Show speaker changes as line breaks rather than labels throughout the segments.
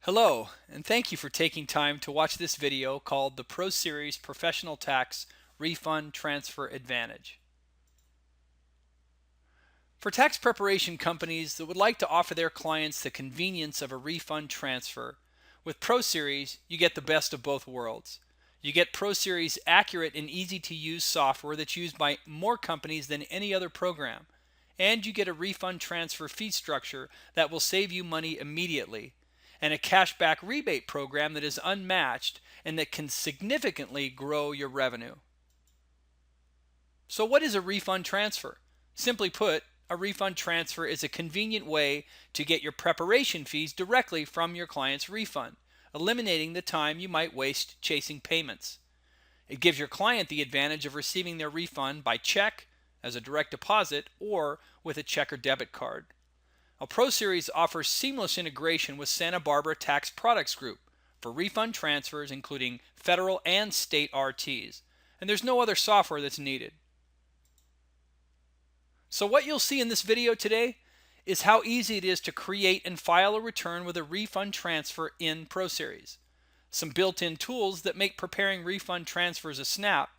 Hello, and thank you for taking time to watch this video called the ProSeries Professional Tax Refund Transfer Advantage. For tax preparation companies that would like to offer their clients the convenience of a refund transfer, with ProSeries you get the best of both worlds. You get ProSeries accurate and easy to use software that's used by more companies than any other program, and you get a refund transfer fee structure that will save you money immediately, and a cashback rebate program that is unmatched and that can significantly grow your revenue. So what is a refund transfer? Simply put, a refund transfer is a convenient way to get your preparation fees directly from your client's refund, eliminating the time you might waste chasing payments. It gives your client the advantage of receiving their refund by check, as a direct deposit, or with a check or debit card. ProSeries offers seamless integration with Santa Barbara Tax Products Group for refund transfers including federal and state RTs, and there's no other software that's needed. So what you'll see in this video today is how easy it is to create and file a return with a refund transfer in ProSeries, some built-in tools that make preparing refund transfers a snap,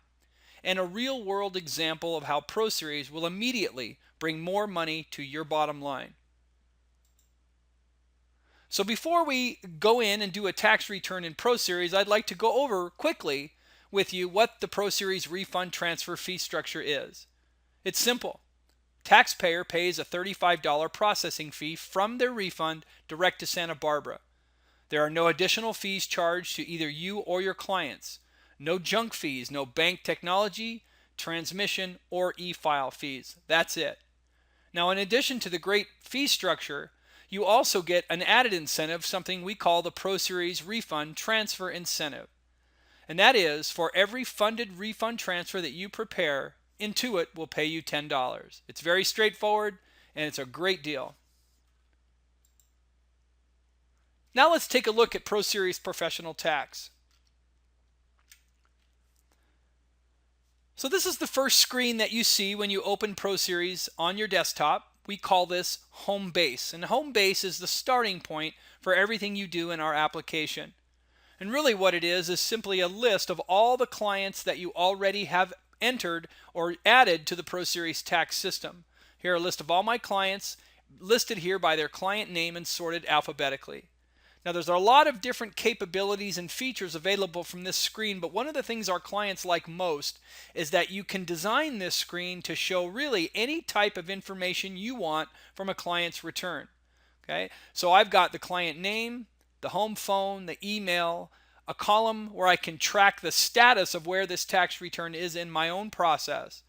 and a real-world example of how ProSeries will immediately bring more money to your bottom line. So before we go in and do a tax return in ProSeries, I'd like to go over quickly with you what the ProSeries refund transfer fee structure is. It's simple. Taxpayer pays a $35 processing fee from their refund direct to Santa Barbara. There are no additional fees charged to either you or your clients. No junk fees, no bank technology, transmission, or e-file fees. That's it. Now, in addition to the great fee structure, you also get an added incentive, something we call the ProSeries Refund Transfer Incentive. And that is, for every funded refund transfer that you prepare, Intuit will pay you $10. It's very straightforward, and it's a great deal. Now let's take a look at ProSeries Professional Tax. So this is the first screen that you see when you open ProSeries on your desktop. We call this Home Base, and Home Base is the starting point for everything you do in our application. And really what it is simply a list of all the clients that you already have entered or added to the ProSeries tax system. Here are a list of all my clients listed here by their client name and sorted alphabetically. Now there's a lot of different capabilities and features available from this screen, but one of the things our clients like most is that you can design this screen to show really any type of information you want from a client's return. Okay, so I've got the client name, the home phone, the email, a column where I can track the status of where this tax return is in my own process.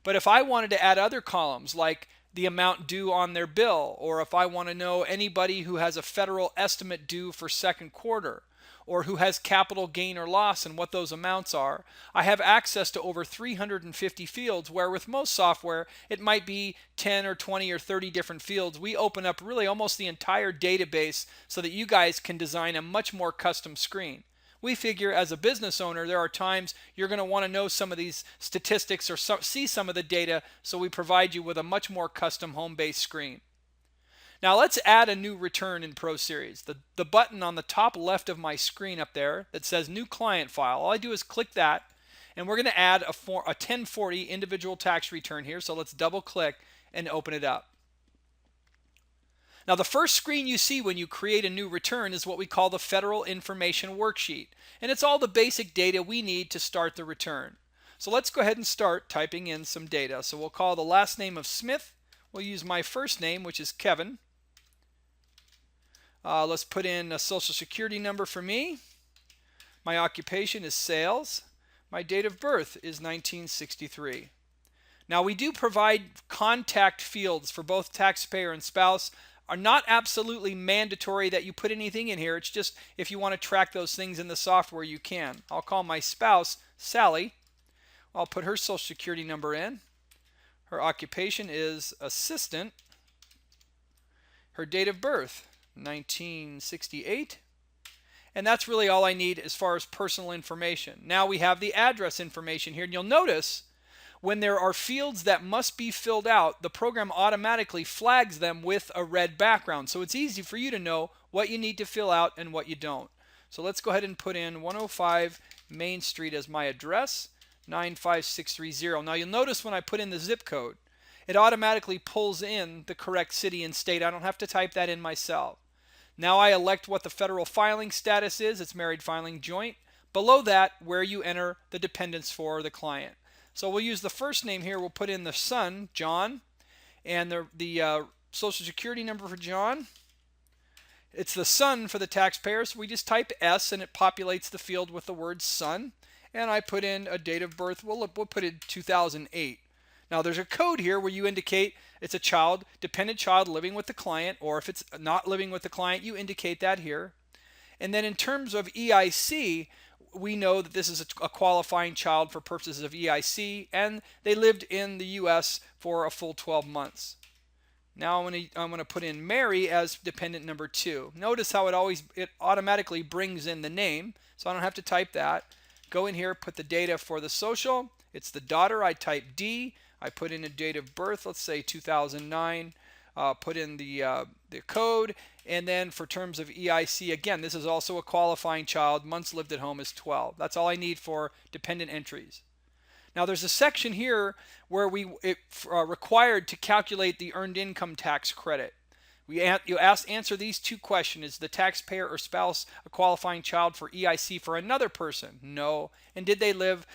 But if I wanted to add other columns like the amount due on their bill, or if I want to know anybody who has a federal estimate due for second quarter, or who has capital gain or loss and what those amounts are, I have access to over 350 fields, where with most software it might be 10 or 20 or 30 different fields. We open up really almost the entire database so that you guys can design a much more custom screen. We figure as a business owner, there are times you're going to want to know some of these statistics or see some of the data, so we provide you with a much more custom home-based screen. Now let's add a new return in ProSeries. The button on the top left of my screen up there that says New Client File, all I do is click that, and we're going to add a 1040 individual tax return here, so let's double click and open it up. Now the first screen you see when you create a new return is what we call the Federal Information Worksheet, and it's all the basic data we need to start the return. So let's go ahead and start typing in some data. So we'll call the last name of Smith. We'll use my first name, which is Kevin. Let's put in a social security number for me. My occupation is sales. My date of birth is 1963. Now we do provide contact fields for both taxpayer and spouse. Are not absolutely mandatory that you put anything in here. It's just if you want to track those things in the software, you can. I'll call my spouse Sally. I'll put her social security number in. Her occupation is assistant. Her date of birth, 1968. And that's really all I need as far as personal information. Now we have the address information here, and you'll notice when there are fields that must be filled out, the program automatically flags them with a red background. So it's easy for you to know what you need to fill out and what you don't. So let's go ahead and put in 105 Main Street as my address, 95630. Now you'll notice when I put in the zip code, it automatically pulls in the correct city and state. I don't have to type that in myself. Now I elect what the federal filing status is. It's married filing joint. Below that, where you enter the dependents for the client. So we'll use the first name here. We'll put in the son, John, and the Social Security number for John. It's the son for the taxpayer, so we just type S and it populates the field with the word son. And I put in a date of birth. We'll put in 2008. Now there's a code here where you indicate it's a child, dependent child living with the client, or if it's not living with the client, you indicate that here. And then in terms of EIC, we know that this is a qualifying child for purposes of EIC, and they lived in the U.S. for a full 12 months. Now I'm going to put in Mary as dependent number 2. Notice how it automatically brings in the name, so I don't have to type that. Go in here, put the data for the social. It's the daughter. I type D. I put in a date of birth, let's say 2009. Put in the code, and then for terms of EIC, again, this is also a qualifying child. Months lived at home is 12. That's all I need for dependent entries. Now there's a section here where it required to calculate the earned income tax credit. You answer these two questions. Is the taxpayer or spouse a qualifying child for EIC for another person? No. And did they live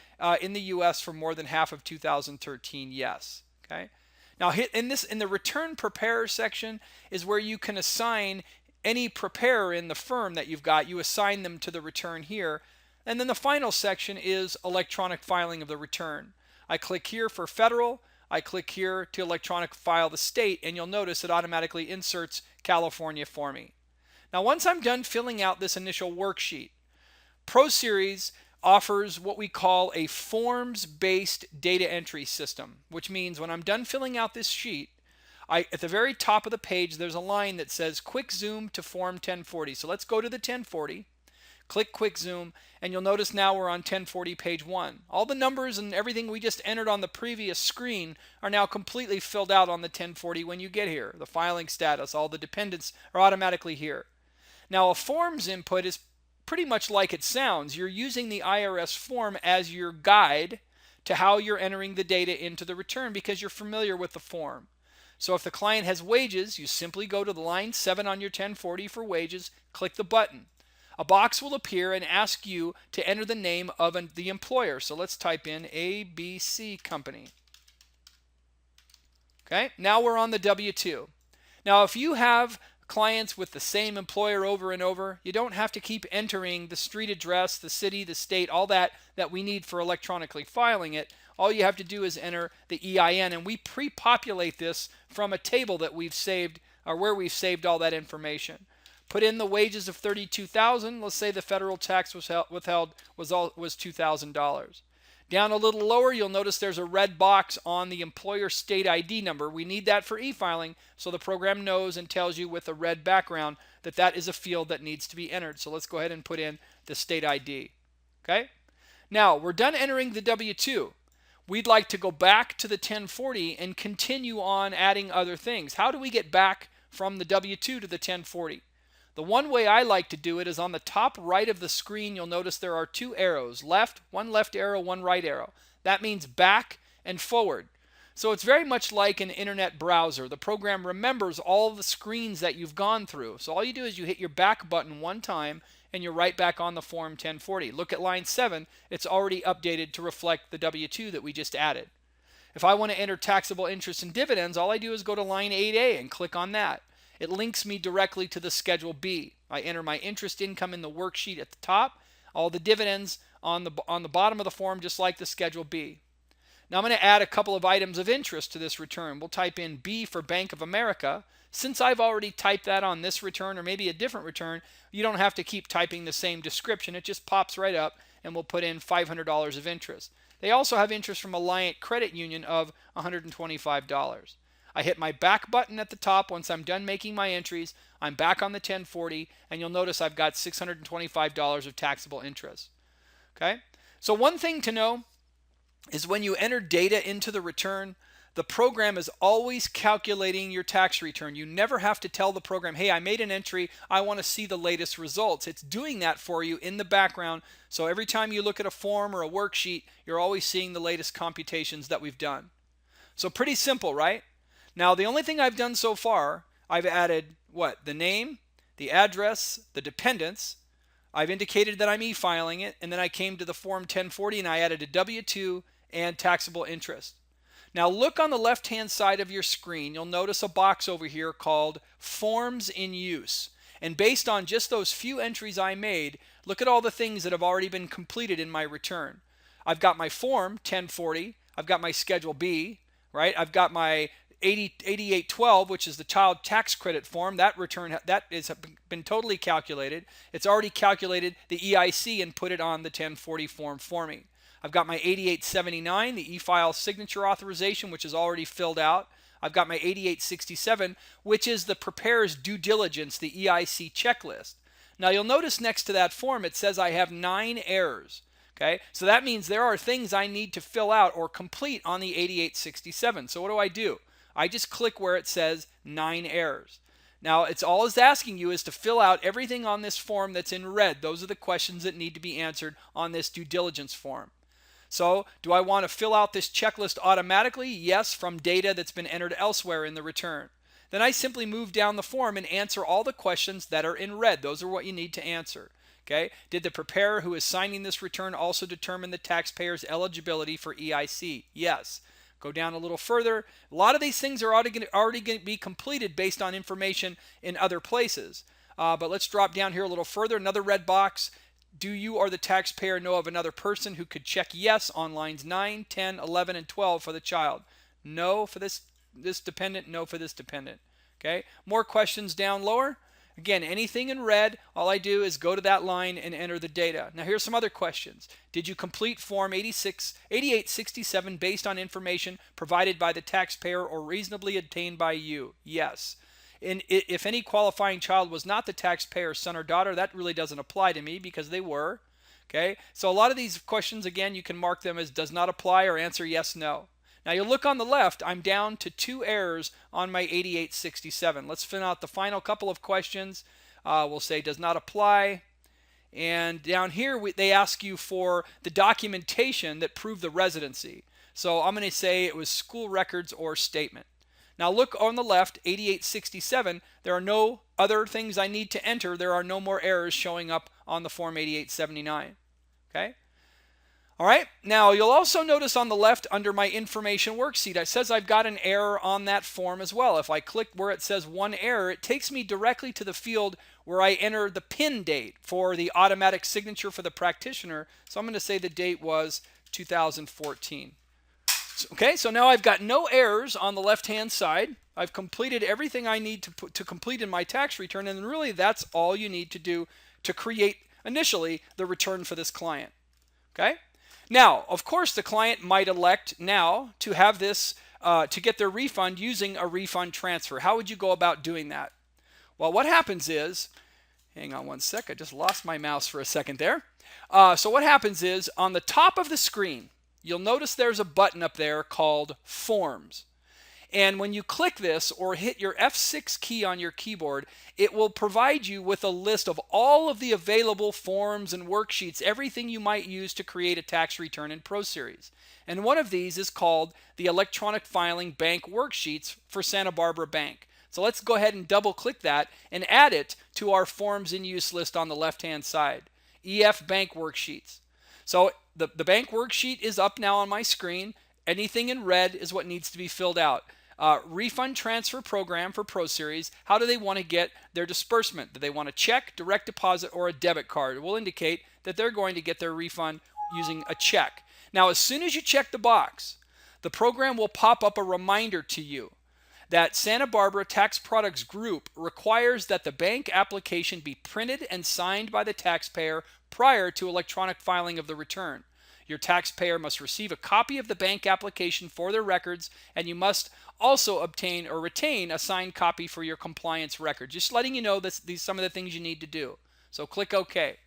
in the U.S. for more than half of 2013? Yes. Okay. Now in the return preparer section is where you can assign any preparer in the firm that you've got. You assign them to the return here. And then the final section is electronic filing of the return. I click here for federal. I click here to electronic file the state, and you'll notice it automatically inserts California for me. Now once I'm done filling out this initial worksheet, ProSeries offers what we call a forms-based data entry system, which means when I'm done filling out this sheet, at the very top of the page there's a line that says quick zoom to form 1040. So let's go to the 1040. Click quick zoom, and you'll notice now we're on 1040 page 1. All the numbers and everything we just entered on the previous screen are now completely filled out on the 1040 when you get here. The filing status, all the dependents are automatically here. Now a forms input is pretty much like it sounds. You're using the IRS form as your guide to how you're entering the data into the return because you're familiar with the form. So if the client has wages, you simply go to the line 7 on your 1040 for wages, click the button. A box will appear and ask you to enter the name of the employer. So let's type in ABC Company. Okay, now we're on the W-2. Now if you have clients with the same employer over and over, you don't have to keep entering the street address, the city, the state, all that we need for electronically filing it. All you have to do is enter the EIN, and we pre-populate this from a table that we've saved, or where we've saved all that information. Put in the wages of $32,000. Let's say the federal tax withheld was $2,000. Down a little lower, you'll notice there's a red box on the employer state ID number. We need that for e-filing, so the program knows and tells you with a red background that that is a field that needs to be entered. So let's go ahead and put in the state ID. Okay? Now, we're done entering the W-2. We'd like to go back to the 1040 and continue on adding other things. How do we get back from the W-2 to the 1040? The one way I like to do it is on the top right of the screen. You'll notice there are two arrows, one left arrow, one right arrow. That means back and forward. So it's very much like an internet browser. The program remembers all the screens that you've gone through. So all you do is you hit your back button one time and you're right back on the form 1040. Look at line 7. It's already updated to reflect the W-2 that we just added. If I want to enter taxable interest and dividends, all I do is go to line 8A and click on that. It links me directly to the Schedule B. I enter my interest income in the worksheet at the top, all the dividends on the bottom of the form, just like the Schedule B. Now I'm going to add a couple of items of interest to this return. We'll type in B for Bank of America. Since I've already typed that on this return or maybe a different return, you don't have to keep typing the same description. It just pops right up, and we'll put in $500 of interest. They also have interest from Alliant Credit Union of $125. I hit my back button at the top. Once I'm done making my entries, I'm back on the 1040, and you'll notice I've got $625 of taxable interest. Okay? So one thing to know, is when you enter data into the return, the program is always calculating your tax return. You never have to tell the program, hey, I made an entry, I want to see the latest results. It's doing that for you in the background. So every time you look at a form or a worksheet, you're always seeing the latest computations that we've done. So pretty simple, right? Now, the only thing I've done so far, I've added what? The name, the address, the dependents. I've indicated that I'm e-filing it, and then I came to the Form 1040 and I added a W-2 and taxable interest. Now look on the left-hand side of your screen. You'll notice a box over here called Forms in Use. And based on just those few entries I made, look at all the things that have already been completed in my return. I've got my Form 1040. I've got my Schedule B, right? I've got my 8812, which is the child tax credit form. That return that has been totally calculated. It's already calculated the EIC and put it on the 1040 form for me. I've got my 8879, the e-file signature authorization, which is already filled out. I've got my 8867, which is the preparer's due diligence, the EIC checklist. Now you'll notice next to that form it says I have 9 errors. Okay, so that means there are things I need to fill out or complete on the 8867. So what do? I just click where it says 9 errors. Now, it's all it's asking you is to fill out everything on this form that's in red. Those are the questions that need to be answered on this due diligence form. So, do I want to fill out this checklist automatically? Yes, from data that's been entered elsewhere in the return. Then I simply move down the form and answer all the questions that are in red. Those are what you need to answer. Okay? Did the preparer who is signing this return also determine the taxpayer's eligibility for EIC? Yes. Go down a little further. A lot of these things are already going to be completed based on information in other places. But let's drop down here a little further. Another red box. Do you or the taxpayer know of another person who could check yes on lines 9, 10, 11, and 12 for the child? No for this dependent, no for this dependent. Okay, more questions down lower. Again, anything in red, all I do is go to that line and enter the data. Now here's some other questions. Did you complete Form 8867 based on information provided by the taxpayer or reasonably obtained by you? Yes. And if any qualifying child was not the taxpayer's son or daughter, that really doesn't apply to me because they were. Okay, so a lot of these questions, again, you can mark them as does not apply or answer yes, no. Now you look on the left, I'm down to 2 errors on my 8867. Let's fill out the final couple of questions. We'll say does not apply. And down here, they ask you for the documentation that proved the residency. So I'm going to say it was school records or statement. Now look on the left, 8867, there are no other things I need to enter. There are no more errors showing up on the Form 8879. Okay? All right, now you'll also notice on the left under my information worksheet, it says I've got an error on that form as well. If I click where it says 1 error, it takes me directly to the field where I enter the PIN date for the automatic signature for the practitioner. So I'm going to say the date was 2014. Okay, so now I've got no errors on the left-hand side. I've completed everything I need to complete in my tax return, and really that's all you need to do to create initially the return for this client. Okay? Now, of course, the client might elect now to have this, to get their refund using a refund transfer. How would you go about doing that? Well, what happens is, hang on one sec, I just lost my mouse for a second there. So what happens is, on the top of the screen, you'll notice there's a button up there called Forms. And when you click this or hit your F6 key on your keyboard, it will provide you with a list of all of the available forms and worksheets, everything you might use to create a tax return in ProSeries. And one of these is called the Electronic Filing Bank Worksheets for Santa Barbara Bank. So let's go ahead and double click that and add it to our Forms in Use list on the left-hand side. EF Bank Worksheets. So the bank worksheet is up now on my screen. Anything in red is what needs to be filled out. Refund transfer program for ProSeries. How do they want to get their disbursement? Do they want a check, direct deposit, or a debit card? It will indicate that they're going to get their refund using a check. Now, as soon as you check the box, the program will pop up a reminder to you that Santa Barbara Tax Products Group requires that the bank application be printed and signed by the taxpayer prior to electronic filing of the return. Your taxpayer must receive a copy of the bank application for their records, and you must also obtain or retain a signed copy for your compliance record. Just letting you know that these some of the things you need to do. So click OK.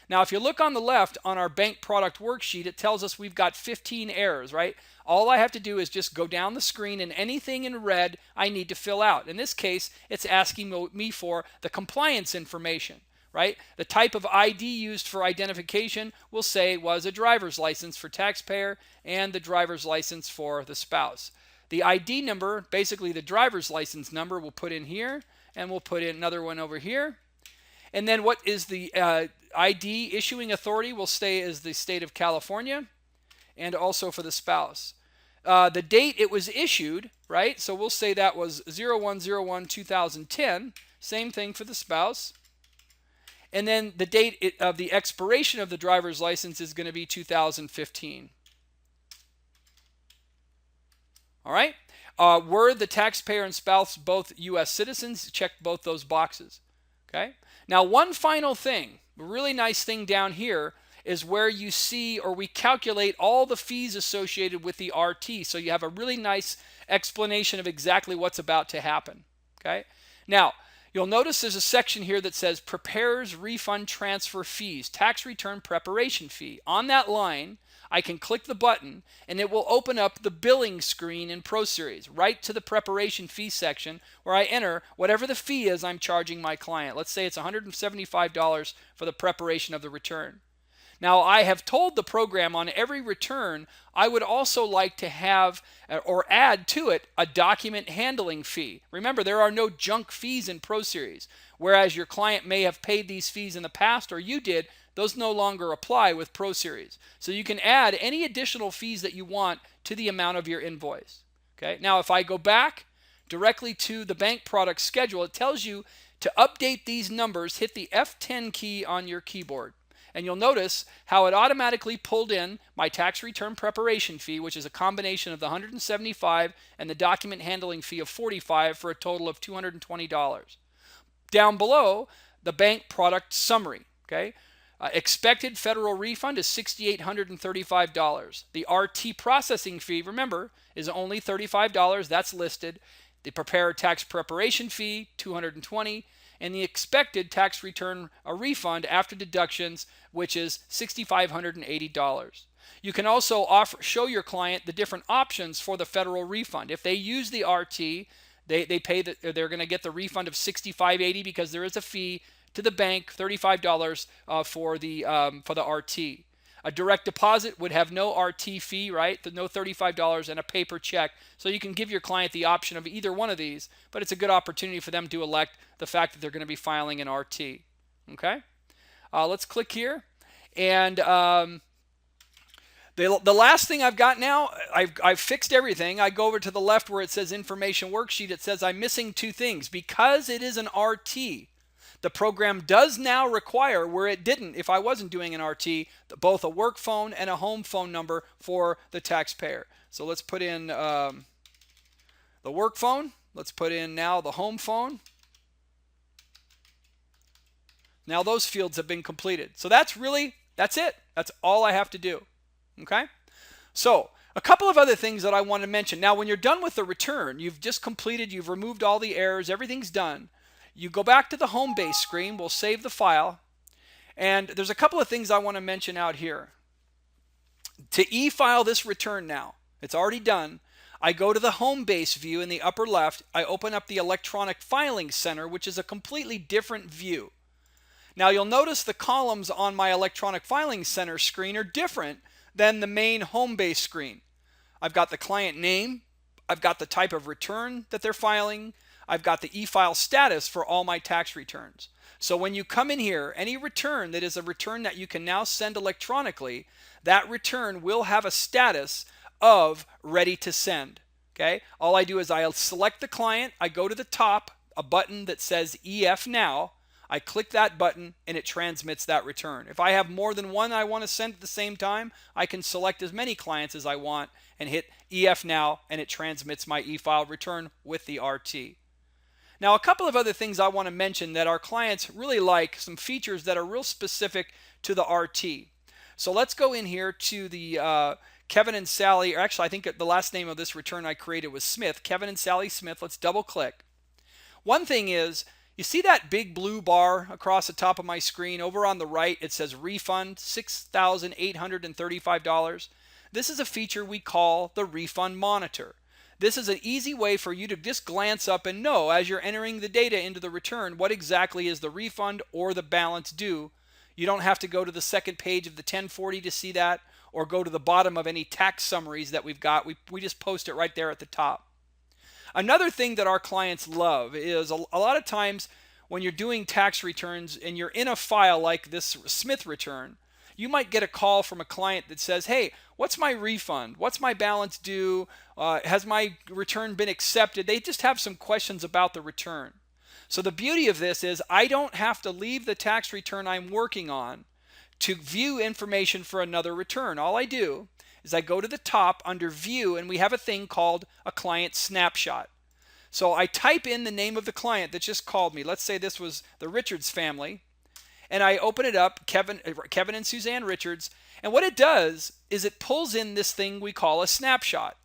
Now, if you look on the left on our bank product worksheet, it tells us we've got 15 errors, right? All I have to do is just go down the screen, and anything in red I need to fill out. In this case, it's asking me for the compliance information, right? The type of ID used for identification will say was a driver's license for taxpayer and the driver's license for the spouse. The ID number, basically the driver's license number, we'll put in here, and we'll put in another one over here. And then what is the ID issuing authority will stay as the state of California, and also for the spouse. The date it was issued, right? So we'll say that was 01/01/2010. Same thing for the spouse. And then the date of the expiration of the driver's license is going to be 2015. All right. Were the taxpayer and spouse both U.S. citizens? Check both those boxes. Okay. Now, one final thing, a really nice thing down here is where you see, or we calculate all the fees associated with the RT. So you have a really nice explanation of exactly what's about to happen. Okay. Now, you'll notice there's a section here that says preparers refund transfer fees, tax return preparation fee. On that line, I can click the button and it will open up the billing screen in ProSeries right to the preparation fee section where I enter whatever the fee is I'm charging my client. Let's say it's $175 for the preparation of the return. Now, I have told the program on every return I would also like to have or add to it a document handling fee. Remember, there are no junk fees in ProSeries. Whereas your client may have paid these fees in the past, or you did, those no longer apply with ProSeries. So you can add any additional fees that you want to the amount of your invoice. Okay. Now, if I go back directly to the bank product schedule, it tells you to update these numbers, hit the F10 key on your keyboard. And you'll notice how it automatically pulled in my tax return preparation fee, which is a combination of the $175 and the document handling fee of $45 for a total of $220. Down below, the bank product summary. Okay. Expected federal refund is $6,835. The RT processing fee, remember, is only $35. That's listed. The preparer tax preparation fee, $220, and the expected tax return a refund after deductions, which is $6,580. You can also show your client the different options for the federal refund. If they use the RT, they're going to get the refund of $6,580 because there is a fee to the bank, $35 for the RT. A direct deposit would have no RT fee, right? No $35 and a paper check. So you can give your client the option of either one of these, but it's a good opportunity for them to elect the fact that they're going to be filing an RT. Okay? Let's click here. And the last thing I've got now, I've fixed everything. I go over to the left where it says information worksheet. It says I'm missing two things. Because it is an RT, the program does now require, where it didn't if I wasn't doing an RT, both a work phone and a home phone number for the taxpayer. So let's put in the work phone. Let's put in now the home phone. Now those fields have been completed. So that's it. That's all I have to do. Okay? So a couple of other things that I want to mention. Now, when you're done with the return, you've just completed, you've removed all the errors, everything's done. You go back to the home base screen, we'll save the file, and there's a couple of things I want to mention out here. To e-file this return now, it's already done. I go to the home base view in the upper left, I open up the electronic filing center, which is a completely different view. Now you'll notice the columns on my electronic filing center screen are different than the main home base screen. I've got the client name, I've got the type of return that they're filing, I've got the e-file status for all my tax returns. So when you come in here, any return that is a return that you can now send electronically, that return will have a status of ready to send. Okay? All I do is I'll select the client, I go to the top, a button that says EF Now, I click that button and it transmits that return. If I have more than one I want to send at the same time, I can select as many clients as I want and hit EF Now and it transmits my e-file return with the RT. Now, a couple of other things I want to mention that our clients really like, some features that are real specific to the RT. So let's go in here to the Kevin and Sally, or actually I think the last name of this return I created was Smith, Kevin and Sally Smith. Let's double click. One thing is, You see that big blue bar across the top of my screen? Over on the right, it says refund $6,835. This is a feature we call the refund monitor. This is an easy way for you to just glance up and know as you're entering the data into the return what exactly is the refund or the balance due. You don't have to go to the second page of the 1040 to see that, or go to the bottom of any tax summaries that we've got. We just post it right there at the top. Another thing that our clients love is a lot of times when you're doing tax returns and you're in a file like this Smith return, you might get a call from a client that says, hey, what's my refund? What's my balance due? Has my return been accepted? They just have some questions about the return. So the beauty of this is I don't have to leave the tax return I'm working on to view information for another return. All I do is I go to the top under View, and we have a thing called a client snapshot. So I type in the name of the client that just called me. Let's say this was the Richards family, and I open it up, Kevin and Suzanne Richards, and what it does is it pulls in this thing we call a snapshot,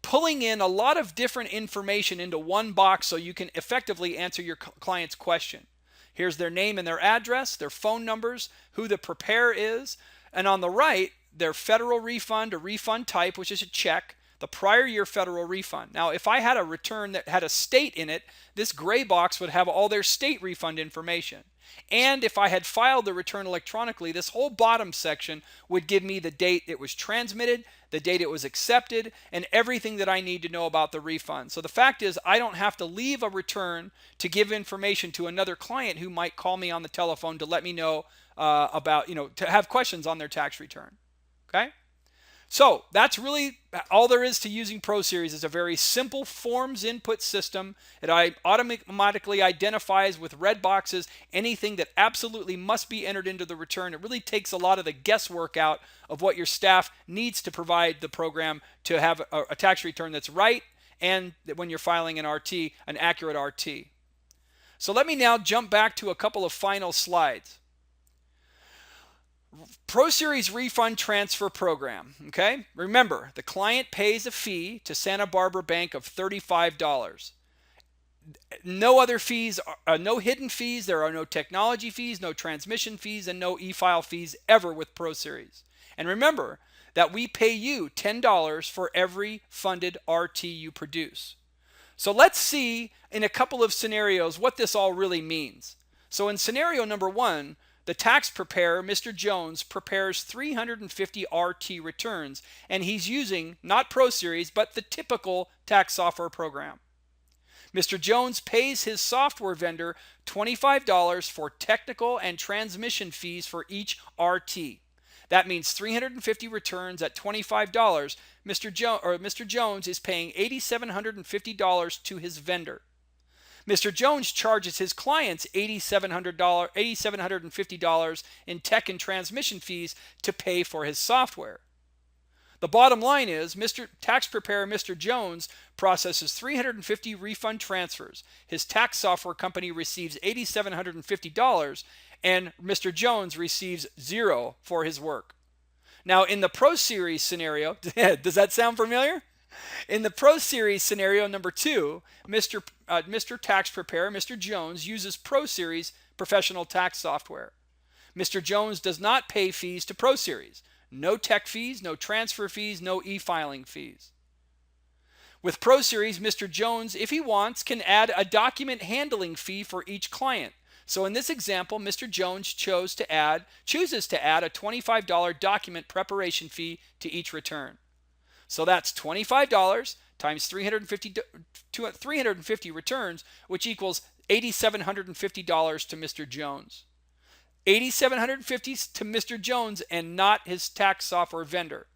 pulling in a lot of different information into one box so you can effectively answer your client's question. Here's their name and their address, their phone numbers, who the preparer is, and on the right, their federal refund, a refund type, which is a check, the prior year federal refund. Now, if I had a return that had a state in it, this gray box would have all their state refund information. And if I had filed the return electronically, this whole bottom section would give me the date it was transmitted, the date it was accepted, and everything that I need to know about the refund. So the fact is, I don't have to leave a return to give information to another client who might call me on the telephone to let me know about, to have questions on their tax return. Okay? So that's really all there is to using ProSeries. It's a very simple forms input system. It automatically identifies with red boxes anything that absolutely must be entered into the return. It really takes a lot of the guesswork out of what your staff needs to provide the program to have a tax return that's right, and when you're filing an RT, an accurate RT. So let me now jump back to a couple of final slides. ProSeries refund transfer program. Okay, remember the client pays a fee to Santa Barbara Bank of $35. No other fees, no hidden fees. There are no technology fees, no transmission fees, and no e-file fees ever with ProSeries. And remember that we pay you $10 for every funded RT you produce. So let's see in a couple of scenarios what this all really means. So in scenario number one, the tax preparer, Mr. Jones, prepares 350 RT returns, and he's using not ProSeries, but the typical tax software program. Mr. Jones pays his software vendor $25 for technical and transmission fees for each RT. That means 350 returns at $25. Mr. Jones is paying $8,750 to his vendor. Mr. Jones charges his clients $8,750 in tech and transmission fees to pay for his software. The bottom line is tax preparer Mr. Jones processes 350 refund transfers. His tax software company receives $8,750, and Mr. Jones receives $0 for his work. Now, in the ProSeries scenario, does that sound familiar? In the ProSeries scenario number two, Mr. Tax Preparer, Mr. Jones, uses ProSeries professional tax software. Mr. Jones does not pay fees to ProSeries. No tech fees, no transfer fees, no e-filing fees. With ProSeries, Mr. Jones, if he wants, can add a document handling fee for each client. So in this example, Mr. Jones chooses to add a $25 document preparation fee to each return. So that's $25 times 350 returns, which equals $8,750 to Mr. Jones. $8,750 to Mr. Jones and not his tax software vendor.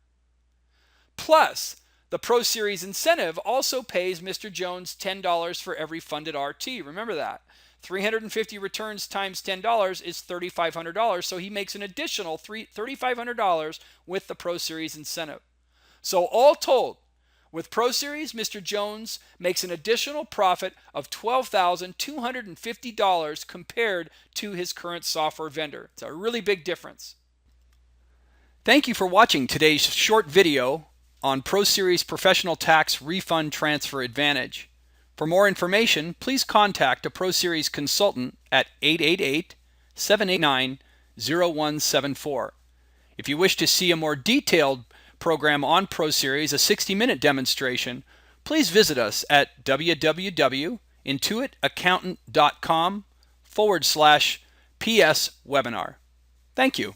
Plus, the ProSeries incentive also pays Mr. Jones $10 for every funded RT. Remember that. 350 returns times $10 is $3,500, so he makes an additional $3,500 with the ProSeries incentive. So all told, with ProSeries, Mr. Jones makes an additional profit of $12,250 compared to his current software vendor. It's a really big difference. Thank you for watching today's short video on ProSeries Professional Tax Refund Transfer Advantage. For more information, please contact a ProSeries consultant at 888-789-0174. If you wish to see a more detailed program on ProSeries, a 60-minute demonstration, please visit us at www.intuitaccountant.com/PS webinar. Thank you.